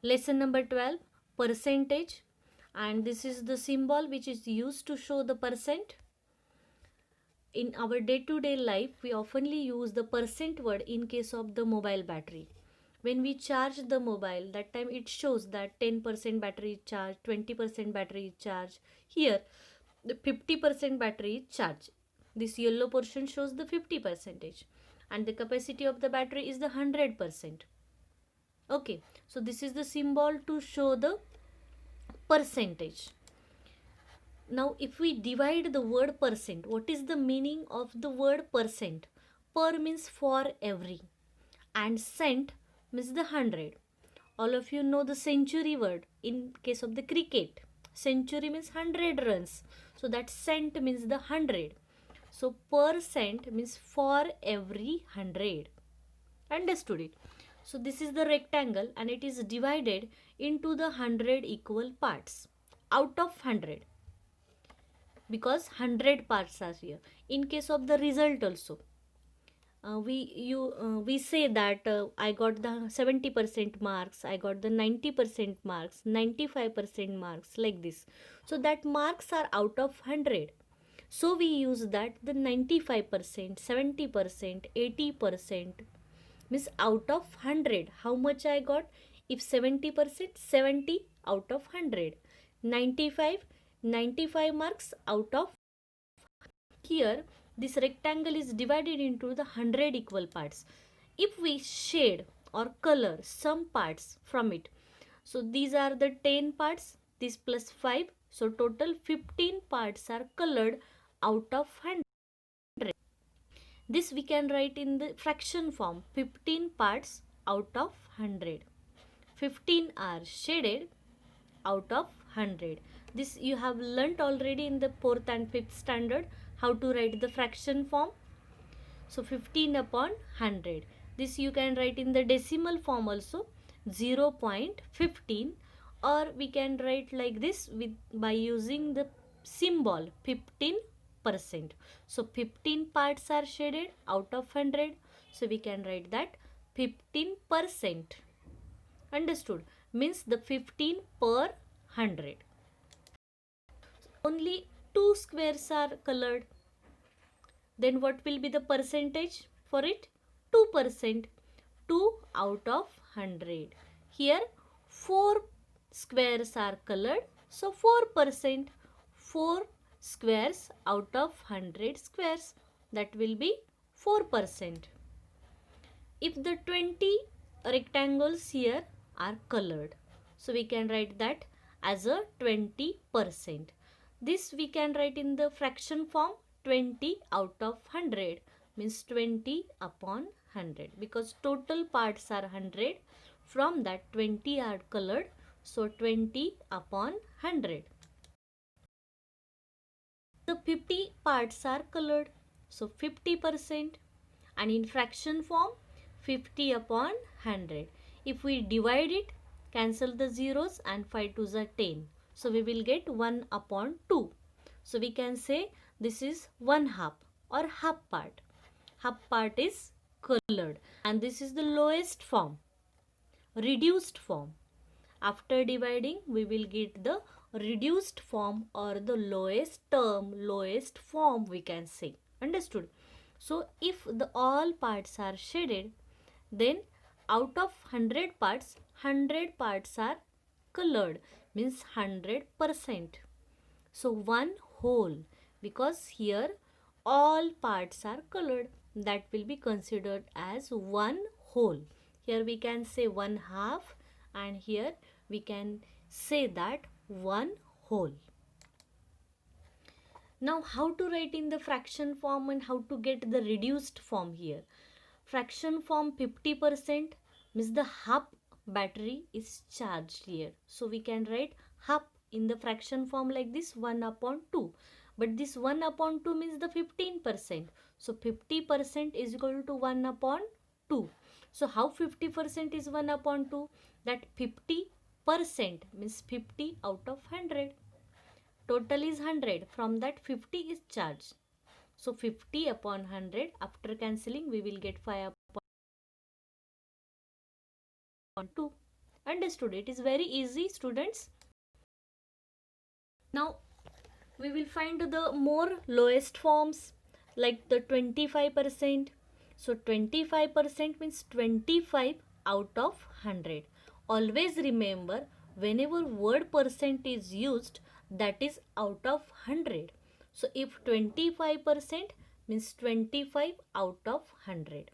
Lesson number 12, percentage, and this is the symbol which is used to show the percent. In our day-to-day life, we oftenly use the percent word in case of the mobile battery. When we charge the mobile, that time it shows that 10% battery is charged, 20% battery is charged. Here, the 50% battery is charged. This yellow portion shows the 50 percentage, and the capacity of the battery is the 100%. Okay, so this is the symbol to show the percentage. Now, if we divide the word percent, what is the meaning of the word percent? Per means for every, and cent means the 100. All of you know the century word in case of the cricket. Century means 100 runs. So that cent means the 100. So per cent means for every 100. Understood it? So this is the rectangle and it is divided into the 100 equal parts out of 100, because 100 parts are here. In case of the result also, we say that I got the 70% marks, I got the 90% marks, 95% marks, like this. So that marks are out of 100. So we use that the 95%, 70%, 80% means out of 100. How much I got? If 70%, 70 out of 100. 95, 95 marks out of. Here, this rectangle is divided into the 100 equal parts. If we shade or color some parts from it, so these are the 10 parts, this plus 5, so total 15 parts are colored out of 100. This we can write in the fraction form, 15 parts out of 100. 15 are shaded out of 100. This you have learnt already in the 4th and 5th standard, how to write the fraction form. So 15 upon 100. This you can write in the decimal form also, 0.15, or we can write like this by using the symbol 15%. So 15 parts are shaded out of 100. So we can write that 15%. Understood? Means the 15 per 100. Only 2 squares are colored. Then what will be the percentage for it? 2%. 2 out of 100. Here 4 squares are colored. So 4%. 4 squares out of 100 squares. That will be 4%. If the 20 rectangles here are colored, so we can write that as a 20%. This we can write in the fraction form, 20 out of 100 means 20 upon 100, because total parts are 100. From that 20 are colored, so 20 upon 100. The 50 parts are colored, so 50%, and in fraction form 50 upon 100. If we divide it, cancel the zeros and 5 2s are 10. So we will get 1 upon 2. So we can say this is 1/2 or half part. Half part is colored, and this is the lowest form, reduced form. After dividing, we will get the reduced form or the lowest term, lowest form we can say. Understood? So if the all parts are shaded, then out of 100 parts, 100 parts are colored, means 100%. So one whole, because here all parts are colored, that will be considered as one whole. Here we can say 1/2, and here we can say that one whole. Now how to write in the fraction form and how to get the reduced form here. Fraction form 50% means the half battery is charged here. So we can write half in the fraction form like this, 1 upon 2. But this 1 upon 2 means the 15%. So 50% is equal to 1 upon 2. So how 50% is 1 upon 2? That 50% means 50 out of 100. Total is 100. From that 50 is charged. So 50 upon 100, after cancelling we will get 5 upon 2. Understood? It is very easy, students. Now we will find the more lowest forms, like the 25%. So 25% means 25 out of 100. Always remember, whenever word percent is used, that is out of 100. So if 25% means 25 out of 100.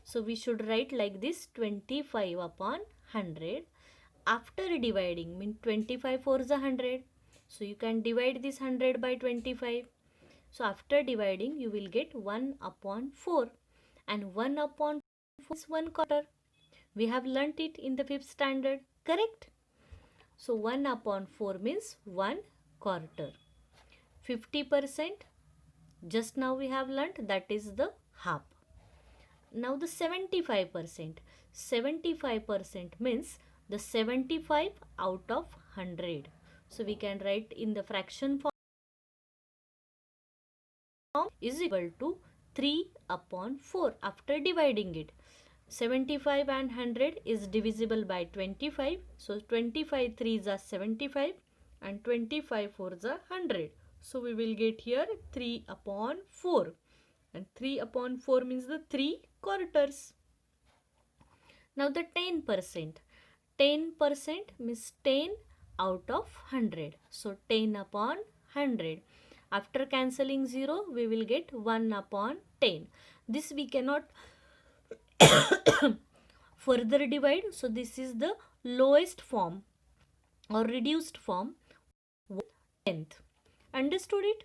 So we should write like this, 25 upon 100. After dividing, mean 25 fours are 100. So you can divide this 100 by 25. So after dividing, you will get 1 upon 4. And 1 upon 4 is 1 quarter. We have learnt it in the 5th standard, correct? So 1 upon 4 means 1 quarter. 50%, just now we have learnt, that is the half. Now the 75%. 75% means the 75 out of 100. So we can write in the fraction form is equal to 3 upon 4 after dividing it. 75 and 100 is divisible by 25. So 25 3s are 75 and 25 4s are 100. So we will get here 3 upon 4. And 3 upon 4 means the 3 quarters. Now the 10%. 10% means 10 out of 100. So 10 upon 100. After cancelling 0, we will get 1 upon 10. This we cannot further divide. So this is the lowest form or reduced form, 1/10. Understood it?